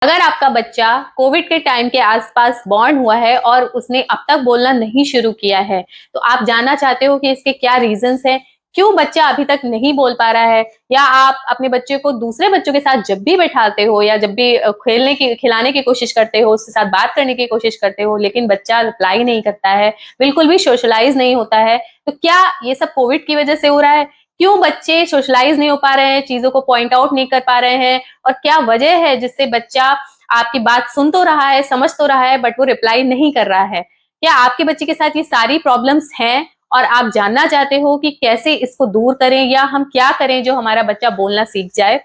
अगर आपका बच्चा कोविड के टाइम के आसपास बॉर्न हुआ है और उसने अब तक बोलना नहीं शुरू किया है, तो आप जानना चाहते हो कि इसके क्या रीजंस हैं, क्यों बच्चा अभी तक नहीं बोल पा रहा है, या आप अपने बच्चे को दूसरे बच्चों के साथ जब भी बैठाते हो या जब भी खेलने की खिलाने की कोशिश करते हो, उसके साथ बात करने की कोशिश करते हो, लेकिन बच्चा रिप्लाई नहीं करता है, बिल्कुल भी सोशलाइज नहीं होता है, तो क्या ये सब कोविड की वजह से हो रहा है? क्यों बच्चे सोशलाइज नहीं हो पा रहे हैं, चीजों को पॉइंट आउट नहीं कर पा रहे हैं, और क्या वजह है जिससे बच्चा आपकी बात सुन तो रहा है, समझ तो रहा है, बट वो रिप्लाई नहीं कर रहा है? क्या आपके बच्चे के साथ ये सारी प्रॉब्लम्स हैं और आप जानना चाहते हो कि कैसे इसको दूर करें या हम क्या करें जो हमारा बच्चा बोलना सीख जाए?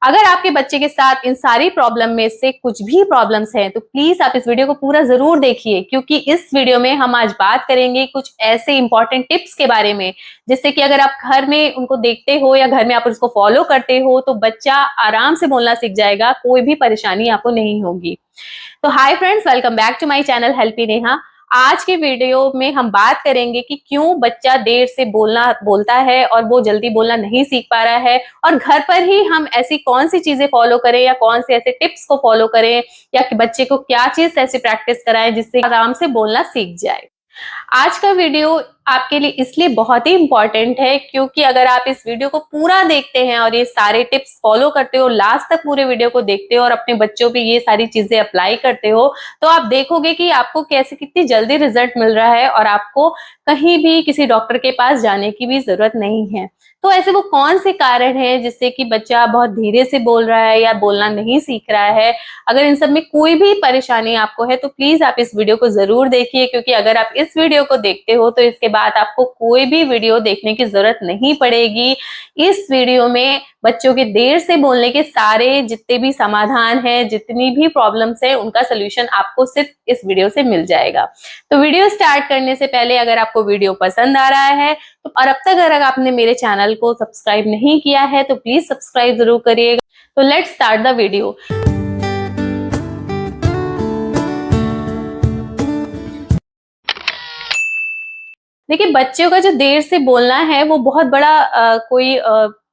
अगर आपके बच्चे के साथ इन सारी प्रॉब्लम में से कुछ भी प्रॉब्लम्स हैं, तो प्लीज आप इस वीडियो को पूरा जरूर देखिए, क्योंकि इस वीडियो में हम आज बात करेंगे कुछ ऐसे इंपॉर्टेंट टिप्स के बारे में, जिससे कि अगर आप घर में उनको देखते हो या घर में आप उसको फॉलो करते हो, तो बच्चा आराम से बोलना सीख जाएगा, कोई भी परेशानी आपको नहीं होगी। तो hi friends, welcome back to my channel Helpy Neha. आज के वीडियो में हम बात करेंगे कि क्यों बच्चा देर से बोलता है और वो जल्दी बोलना नहीं सीख पा रहा है, और घर पर ही हम ऐसी कौन सी चीजें फॉलो करें या कौन से ऐसे टिप्स को फॉलो करें, या कि बच्चे को क्या चीज ऐसी प्रैक्टिस कराएं जिससे आराम से बोलना सीख जाए। आज का वीडियो आपके लिए इसलिए बहुत ही इंपॉर्टेंट है, क्योंकि अगर आप इस वीडियो को पूरा देखते हैं और ये सारे टिप्स फॉलो करते हो, लास्ट तक पूरे वीडियो को देखते हो और अपने बच्चों पे ये सारी चीजें अप्लाई करते हो, तो आप देखोगे कि आपको कैसे कितनी जल्दी रिजल्ट मिल रहा है और आपको कहीं भी किसी डॉक्टर के पास जाने की भी जरूरत नहीं है। तो ऐसे वो कौन से कारण हैं जिससे कि बच्चा बहुत धीरे से बोल रहा है या बोलना नहीं सीख रहा है? अगर इन सब में कोई भी परेशानी आपको है, तो प्लीज आप इस वीडियो को जरूर देखिए, क्योंकि अगर आप इस वीडियो को देखते हो तो इसके बाद आपको कोई भी वीडियो देखने की जरूरत नहीं पड़ेगी। इस वीडियो में बच्चों के देर से बोलने के सारे जितने भी समाधान हैं, जितनी भी प्रॉब्लम्स है, उनका सोल्यूशन आपको सिर्फ इस वीडियो से मिल जाएगा। तो वीडियो स्टार्ट करने से पहले अगर आपको वीडियो पसंद आ रहा है तो, और अब तक अगर आपने मेरे चैनल को सब्सक्राइब नहीं किया है, तो प्लीज सब्सक्राइब जरूर करिएगा। तो लेट्स स्टार्ट द वीडियो। देखिए, बच्चों का जो देर से बोलना है वो बहुत बड़ा कोई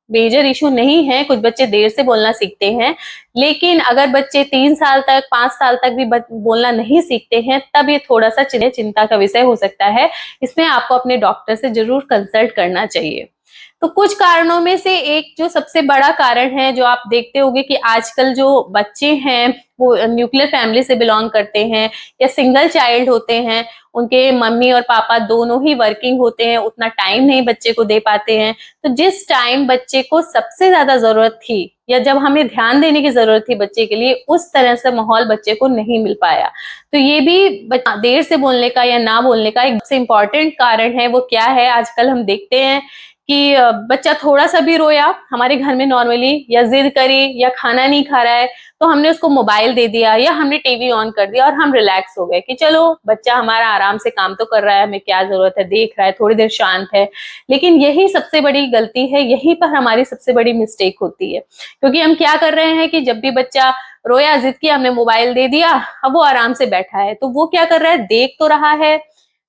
मेजर इशू नहीं है। कुछ बच्चे देर से बोलना सीखते हैं, लेकिन अगर बच्चे 3 साल तक 5 साल तक भी बोलना नहीं सीखते हैं, तब ये थोड़ा सा चिंता का विषय हो सकता है। इसमें आपको अपने डॉक्टर से जरूर कंसल्ट करना चाहिए। तो कुछ कारणों में से एक जो सबसे बड़ा कारण है, जो आप देखते होंगे कि आजकल जो बच्चे हैं वो न्यूक्लियर फैमिली से बिलोंग करते हैं या सिंगल चाइल्ड होते हैं, उनके मम्मी और पापा दोनों ही वर्किंग होते हैं, उतना टाइम नहीं बच्चे को दे पाते हैं। तो जिस टाइम बच्चे को सबसे ज्यादा जरूरत थी या जब हमें ध्यान देने की जरूरत थी बच्चे के लिए, उस तरह से माहौल बच्चे को नहीं मिल पाया। तो ये भी देर से बोलने का या ना बोलने का एक सबसे इम्पोर्टेंट कारण है। वो क्या है? आजकल हम देखते हैं कि बच्चा थोड़ा सा भी रोया हमारे घर में नॉर्मली, या जिद करी या खाना नहीं खा रहा है, तो हमने उसको मोबाइल दे दिया या हमने टीवी ऑन कर दिया और हम रिलैक्स हो गए कि चलो बच्चा हमारा आराम से काम तो कर रहा है, हमें क्या जरूरत है, देख रहा है, थोड़ी देर शांत है। लेकिन यही सबसे बड़ी गलती है, यहीं पर हमारी सबसे बड़ी मिस्टेक होती है। क्योंकि हम क्या कर रहे हैं कि जब भी बच्चा रोया, जिद किया, हमने मोबाइल दे दिया, अब वो आराम से बैठा है, तो वो क्या कर रहा है? देख तो रहा है,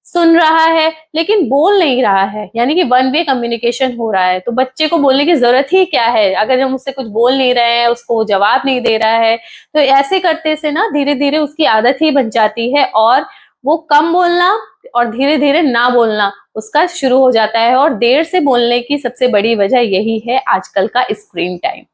सुन रहा है, लेकिन बोल नहीं रहा है, यानी कि वन वे कम्युनिकेशन हो रहा है। तो बच्चे को बोलने की जरूरत ही क्या है अगर हम उससे कुछ बोल नहीं रहे हैं, उसको जवाब नहीं दे रहा है? तो ऐसे करते से ना धीरे धीरे उसकी आदत ही बन जाती है, और वो कम बोलना और धीरे धीरे ना बोलना उसका शुरू हो जाता है। और देर से बोलने की सबसे बड़ी वजह यही है, आजकल का स्क्रीन टाइम।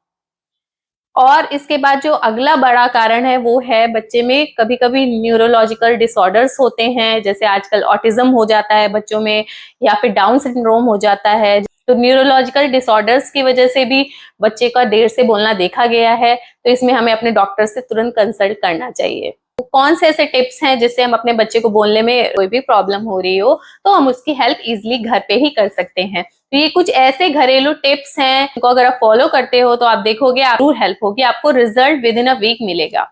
और इसके बाद जो अगला बड़ा कारण है वो है, बच्चे में कभी कभी न्यूरोलॉजिकल डिसऑर्डर्स होते हैं, जैसे आजकल ऑटिज्म हो जाता है बच्चों में, या फिर डाउन सिंड्रोम हो जाता है। तो न्यूरोलॉजिकल डिसऑर्डर्स की वजह से भी बच्चे का देर से बोलना देखा गया है। तो इसमें हमें अपने डॉक्टर से तुरंत कंसल्ट करना चाहिए। तो कौन से ऐसे टिप्स हैं जिससे हम अपने बच्चे को बोलने में कोई भी प्रॉब्लम हो रही हो तो हम उसकी हेल्प इजिली घर पे ही कर सकते हैं? तो ये कुछ ऐसे घरेलू टिप्स हैं जिनको अगर आप फॉलो करते हो तो आप देखोगे जरूर हेल्प होगी, आपको result within a week मिलेगा।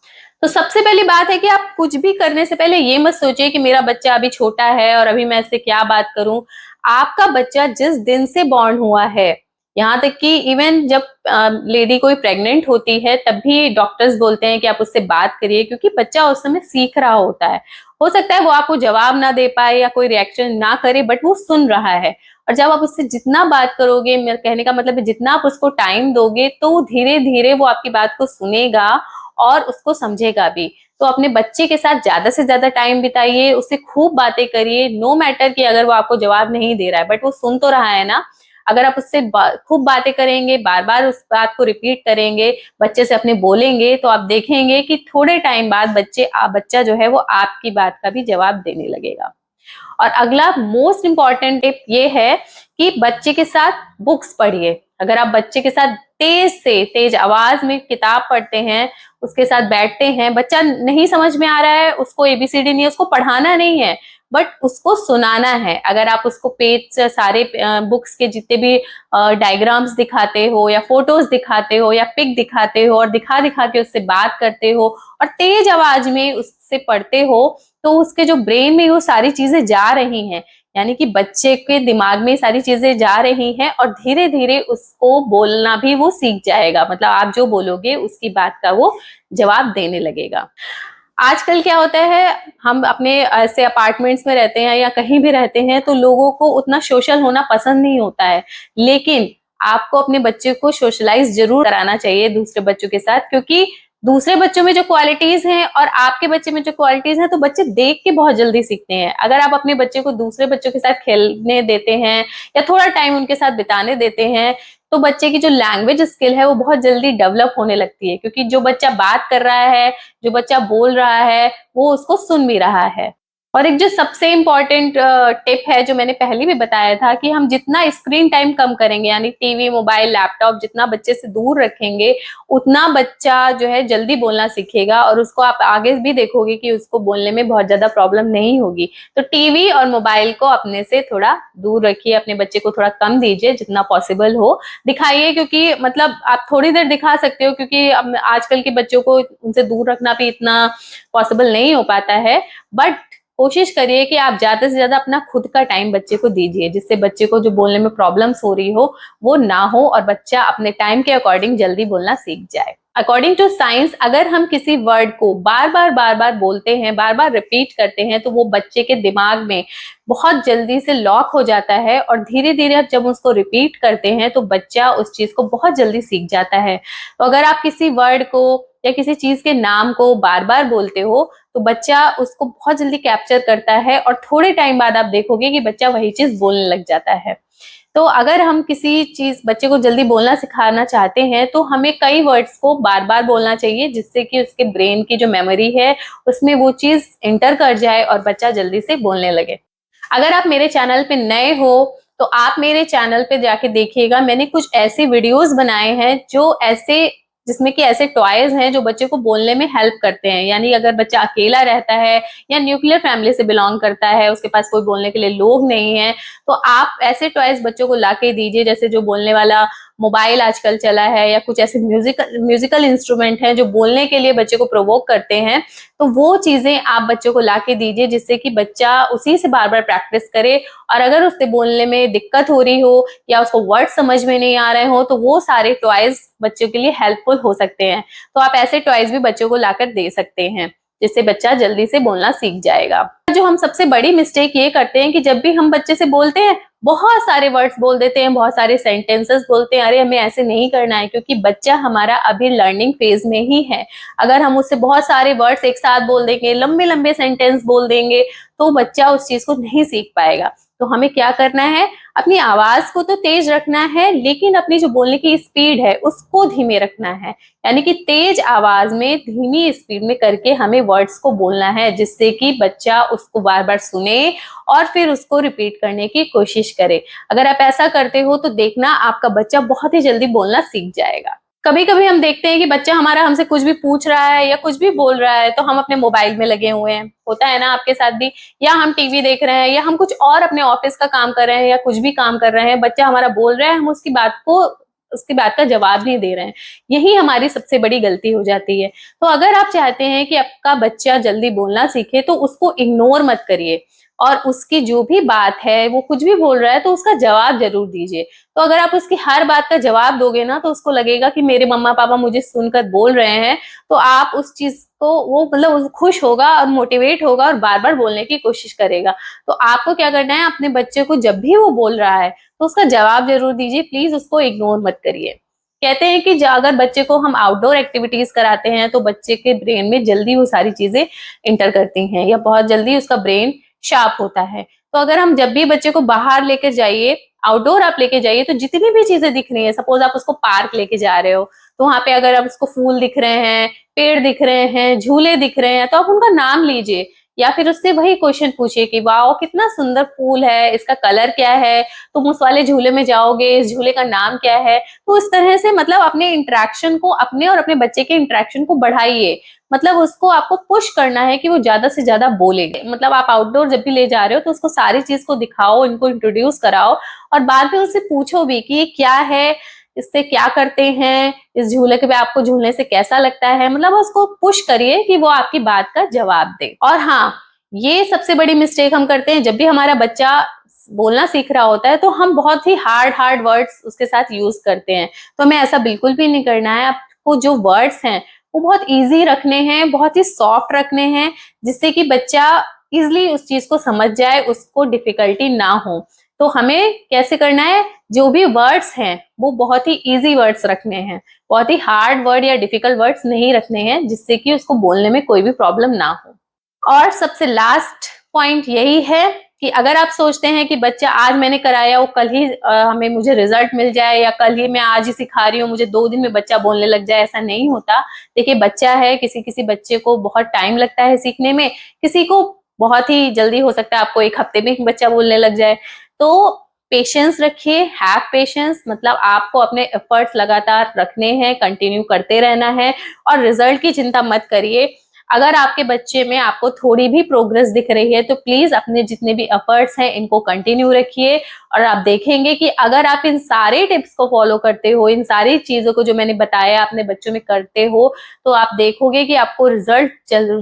तो सबसे पहली बात है कि आप कुछ भी करने से पहले ये मत सोचिए कि मेरा बच्चा अभी छोटा है और अभी मैं इससे क्या बात करूं। आपका बच्चा जिस दिन से बॉर्न हुआ है, यहाँ तक कि इवन जब लेडी कोई प्रेग्नेंट होती है तब भी डॉक्टर्स बोलते हैं कि आप उससे बात करिए, क्योंकि बच्चा उस समय सीख रहा होता है। हो सकता है वो आपको जवाब ना दे पाए या कोई रिएक्शन ना करे, बट वो सुन रहा है। और जब आप उससे जितना बात करोगे, मेरे कहने का मतलब है जितना आप उसको टाइम दोगे, तो धीरे धीरे वो आपकी बात को सुनेगा और उसको समझेगा भी। तो अपने बच्चे के साथ ज्यादा से ज्यादा टाइम बिताइए, उससे खूब बातें करिए, नो मैटर कि अगर वो आपको जवाब नहीं दे रहा है, बट वो सुन तो रहा है ना। अगर आप उससे खूब बातें करेंगे, बार बार उस बात को रिपीट करेंगे, बच्चे से अपने बोलेंगे, तो आप देखेंगे कि थोड़े टाइम बाद बच्चा जो है वो आपकी बात का भी जवाब देने लगेगा। और अगला मोस्ट इंपॉर्टेंट टिप ये है कि बच्चे के साथ बुक्स पढ़िए। अगर आप बच्चे के साथ तेज से तेज आवाज में किताब पढ़ते हैं, उसके साथ बैठते हैं, बच्चा नहीं समझ में आ रहा है, उसको एबीसीडी नहीं है, उसको पढ़ाना नहीं है, बट उसको सुनाना है। अगर आप उसको पेज से सारे बुक्स के जितने भी डायग्राम्स दिखाते हो या फोटोज दिखाते हो या पिक दिखाते हो और दिखा दिखा के उससे बात करते हो और तेज आवाज में उससे पढ़ते हो, तो उसके जो ब्रेन में वो सारी चीजें जा रही हैं, यानी कि बच्चे के दिमाग में सारी चीजें जा रही हैं और धीरे धीरे उसको बोलना भी वो सीख जाएगा। मतलब आप जो बोलोगे उसकी बात का वो जवाब देने लगेगा। आजकल क्या होता है, हम अपने ऐसे अपार्टमेंट्स में रहते हैं या कहीं भी रहते हैं, तो लोगों को उतना सोशल होना पसंद नहीं होता है। लेकिन आपको अपने बच्चे को सोशलाइज जरूर कराना चाहिए दूसरे बच्चों के साथ, क्योंकि दूसरे बच्चों में जो क्वालिटीज हैं और आपके बच्चे में जो क्वालिटीज हैं, तो बच्चे देख के बहुत जल्दी सीखते हैं। अगर आप अपने बच्चे को दूसरे बच्चों के साथ खेलने देते हैं या थोड़ा टाइम उनके साथ बिताने देते हैं, तो बच्चे की जो लैंग्वेज स्किल है वो बहुत जल्दी डेवलप होने लगती है, क्योंकि जो बच्चा बात कर रहा है, जो बच्चा बोल रहा है, वो उसको सुन भी रहा है। और एक जो सबसे इम्पोर्टेंट टिप है, जो मैंने पहले भी बताया था, कि हम जितना स्क्रीन टाइम कम करेंगे, यानी टीवी, मोबाइल, लैपटॉप जितना बच्चे से दूर रखेंगे, उतना बच्चा जो है जल्दी बोलना सीखेगा और उसको आप आगे भी देखोगे कि उसको बोलने में बहुत ज्यादा प्रॉब्लम नहीं होगी। तो टीवी और मोबाइल को अपने से थोड़ा दूर रखिए, अपने बच्चे को थोड़ा कम दीजिए, जितना पॉसिबल हो दिखाइए, क्योंकि मतलब आप थोड़ी देर दिखा सकते हो, क्योंकि आजकल के बच्चों को उनसे दूर रखना भी इतना पॉसिबल नहीं हो पाता है। बट कोशिश करिए कि आप ज्यादा से ज्यादा अपना खुद का टाइम बच्चे को दीजिए, जिससे बच्चे को जो बोलने में प्रॉब्लम्स हो रही हो वो ना हो और बच्चा अपने टाइम के अकॉर्डिंग जल्दी बोलना सीख जाए। अकॉर्डिंग टू साइंस, अगर हम किसी वर्ड को बार बार बोलते हैं, बार बार रिपीट करते हैं, तो वो बच्चे के दिमाग में बहुत जल्दी से लॉक हो जाता है और धीरे धीरे जब उसको रिपीट करते हैं तो बच्चा उस चीज को बहुत जल्दी सीख जाता है। तो अगर आप किसी वर्ड को या किसी चीज के नाम को बार बार बोलते हो, तो बच्चा उसको बहुत जल्दी कैप्चर करता है और थोड़े टाइम बाद आप देखोगे कि बच्चा वही चीज बोलने लग जाता है। तो अगर हम किसी चीज बच्चे को जल्दी बोलना सिखाना चाहते हैं, तो हमें कई वर्ड्स को बार बार बोलना चाहिए, जिससे कि उसके ब्रेन की जो मेमोरी है उसमें वो चीज इंटर कर जाए और बच्चा जल्दी से बोलने लगे। अगर आप मेरे चैनल पे नए हो, तो आप मेरे चैनल पे जाके देखिएगा, मैंने कुछ ऐसे वीडियोस बनाए हैं जो ऐसे जिसमें कि ऐसे टॉयज हैं जो बच्चे को बोलने में हेल्प करते हैं। यानी अगर बच्चा अकेला रहता है या न्यूक्लियर फैमिली से बिलोंग करता है, उसके पास कोई बोलने के लिए लोग नहीं है, तो आप ऐसे टॉयज बच्चों को लाके दीजिए, जैसे जो बोलने वाला मोबाइल आजकल चला है या कुछ ऐसे म्यूजिकल इंस्ट्रूमेंट हैं जो बोलने के लिए बच्चे को प्रोवोक करते हैं। तो वो चीजें आप बच्चों को लाके दीजिए, जिससे कि बच्चा उसी से बार बार प्रैक्टिस करे। और अगर उससे बोलने में दिक्कत हो रही हो या उसको वर्ड समझ में नहीं आ रहे हो, तो वो सारे टॉयज बच्चों के लिए हेल्पफुल हो सकते हैं। तो आप ऐसे टॉयज भी बच्चों को लाकर दे सकते हैं, जिससे बच्चा जल्दी से बोलना सीख जाएगा। जो हम सबसे बड़ी मिस्टेक ये करते हैं कि जब भी हम बच्चे से बोलते हैं, बहुत सारे वर्ड्स बोल देते हैं, बहुत सारे सेंटेंसेस बोलते हैं। अरे हमें ऐसे नहीं करना है, क्योंकि बच्चा हमारा अभी लर्निंग फेज में ही है। अगर हम उससे बहुत सारे वर्ड्स एक साथ बोल देंगे, लंबे लंबे सेंटेंस बोल देंगे, तो बच्चा उस चीज को नहीं सीख पाएगा। तो हमें क्या करना है, अपनी आवाज को तो तेज रखना है, लेकिन अपनी जो बोलने की स्पीड है उसको धीमे रखना है। यानी कि तेज आवाज में धीमी स्पीड में करके हमें वर्ड्स को बोलना है, जिससे कि बच्चा उसको बार बार सुने और फिर उसको रिपीट करने की कोशिश करे। अगर आप ऐसा करते हो तो देखना आपका बच्चा बहुत ही जल्दी बोलना सीख जाएगा। कभी कभी हम देखते हैं कि बच्चा हमारा हमसे कुछ भी पूछ रहा है या कुछ भी बोल रहा है, तो हम अपने मोबाइल में लगे हुए हैं, होता है ना आपके साथ भी, या हम टीवी देख रहे हैं या हम कुछ और अपने ऑफिस का काम कर रहे हैं या कुछ भी काम कर रहे हैं, बच्चा हमारा बोल रहा है, हम उसकी बात का जवाब नहीं दे रहे हैं। यही हमारी सबसे बड़ी गलती हो जाती है। तो अगर आप चाहते हैं कि आपका बच्चा जल्दी बोलना सीखे, तो उसको इग्नोर मत करिए और उसकी जो भी बात है, वो कुछ भी बोल रहा है तो उसका जवाब जरूर दीजिए। तो अगर आप उसकी हर बात का जवाब दोगे ना, तो उसको लगेगा कि मेरे मम्मा पापा मुझे सुनकर बोल रहे हैं, तो आप उस चीज को वो मतलब खुश होगा और मोटिवेट होगा और बार बार बोलने की कोशिश करेगा। तो आपको क्या करना है, अपने बच्चे को जब भी वो बोल रहा है तो उसका जवाब जरूर दीजिए, प्लीज उसको इग्नोर मत करिए। कहते हैं कि अगर बच्चे को हम आउटडोर एक्टिविटीज कराते हैं तो बच्चे के ब्रेन में जल्दी वो सारी चीजें इंटर करती हैं या बहुत जल्दी उसका ब्रेन शार्प होता है। तो अगर हम जब भी बच्चे को बाहर लेकर जाइए, आउटडोर आप लेके जाइए, तो जितनी भी चीजें दिख रही है, सपोज आप उसको पार्क लेके जा रहे हो, तो वहां पे अगर आप उसको फूल दिख रहे हैं, पेड़ दिख रहे हैं, झूले दिख रहे हैं, तो आप उनका नाम लीजिए या फिर उससे वही क्वेश्चन पूछिए कि वाओ कितना सुंदर फूल है, इसका कलर क्या है, तुम उस वाले झूले में जाओगे, इस झूले का नाम क्या है। तो इस तरह से मतलब अपने इंटरेक्शन को, अपने और अपने बच्चे के इंटरेक्शन को बढ़ाइए। मतलब उसको आपको पुश करना है कि वो ज्यादा से ज्यादा बोले। मतलब आप आउटडोर जब भी ले जा रहे हो तो उसको सारी चीज को दिखाओ, इनको इंट्रोड्यूस कराओ और बाद में उससे पूछो भी कि ये क्या है, इससे क्या करते हैं, इस झूले के पे आपको झूलने से कैसा लगता है। मतलब उसको पुश करिए कि वो आपकी बात का जवाब दे। और हाँ, ये सबसे बड़ी मिस्टेक हम करते हैं, जब भी हमारा बच्चा बोलना सीख रहा होता है तो हम बहुत ही हार्ड वर्ड्स उसके साथ यूज करते हैं। तो हमें ऐसा बिल्कुल भी नहीं करना है। आपको जो वर्ड्स हैं वो बहुत इजी रखने हैं, बहुत ही सॉफ्ट रखने हैं, जिससे कि बच्चा इजिली उस चीज को समझ जाए, उसको डिफिकल्टी ना हो। तो हमें कैसे करना है, जो भी वर्ड्स हैं वो बहुत ही इजी वर्ड्स रखने हैं, बहुत ही हार्ड वर्ड या डिफिकल्ट वर्ड्स नहीं रखने हैं, जिससे कि उसको बोलने में कोई भी प्रॉब्लम ना हो। और सबसे लास्ट पॉइंट यही है कि अगर आप सोचते हैं कि बच्चा आज मैंने कराया वो कल ही हमें मुझे रिजल्ट मिल जाए, या कल ही मैं आज ही सिखा रही हूँ मुझे 2 दिन में बच्चा बोलने लग जाए, ऐसा नहीं होता। देखिए बच्चा है, किसी किसी बच्चे को बहुत टाइम लगता है सीखने में, किसी को बहुत ही जल्दी हो सकता है आपको 1 हफ्ते में बच्चा बोलने लग जाए। तो पेशेंस रखिए, हैव पेशेंस। मतलब आपको अपने एफर्ट्स लगातार रखने हैं, कंटिन्यू करते रहना है और रिजल्ट की चिंता मत करिए। अगर आपके बच्चे में आपको थोड़ी भी प्रोग्रेस दिख रही है तो प्लीज अपने जितने भी एफर्ट्स हैं इनको कंटिन्यू रखिए और आप देखेंगे कि अगर आप इन सारे टिप्स को फॉलो करते हो, इन सारी चीजों को जो मैंने बताया अपने बच्चों में करते हो, तो आप देखोगे कि आपको रिजल्ट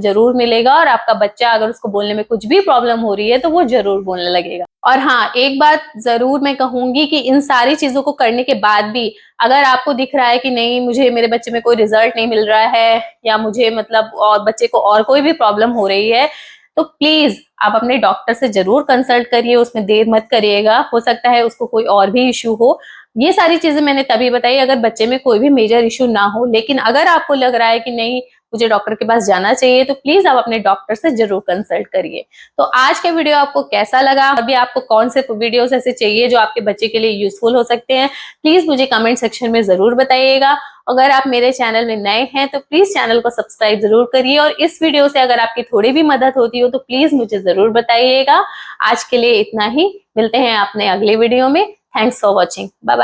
जरूर मिलेगा और आपका बच्चा अगर उसको बोलने में कुछ भी प्रॉब्लम हो रही है तो वो जरूर बोलने लगेगा। और हाँ, एक बात जरूर मैं कहूंगी कि इन सारी चीजों को करने के बाद भी अगर आपको दिख रहा है कि नहीं मुझे मेरे बच्चे में कोई रिजल्ट नहीं मिल रहा है, या मुझे मतलब और बच्चे को और कोई भी प्रॉब्लम हो रही है, तो प्लीज आप अपने डॉक्टर से जरूर कंसल्ट करिए, उसमें देर मत करिएगा। हो सकता है उसको कोई और भी इश्यू हो। ये सारी चीजें मैंने तभी बताई अगर बच्चे में कोई भी मेजर इश्यू ना हो, लेकिन अगर आपको लग रहा है कि नहीं मुझे डॉक्टर के पास जाना चाहिए, तो प्लीज आप अपने डॉक्टर से जरूर कंसल्ट करिए। तो आज का वीडियो आपको कैसा लगा, अभी आपको कौन से वीडियोस ऐसे चाहिए जो आपके बच्चे के लिए यूजफुल हो सकते हैं, प्लीज मुझे कमेंट सेक्शन में जरूर बताइएगा। अगर आप मेरे चैनल में नए हैं तो प्लीज चैनल को सब्सक्राइब जरूर करिए और इस वीडियो से अगर आपकी थोड़ी भी मदद होती हो तो प्लीज मुझे जरूर बताइएगा। आज के लिए इतना ही, मिलते हैं अपने अगले वीडियो में। Thanks for watching, bye bye.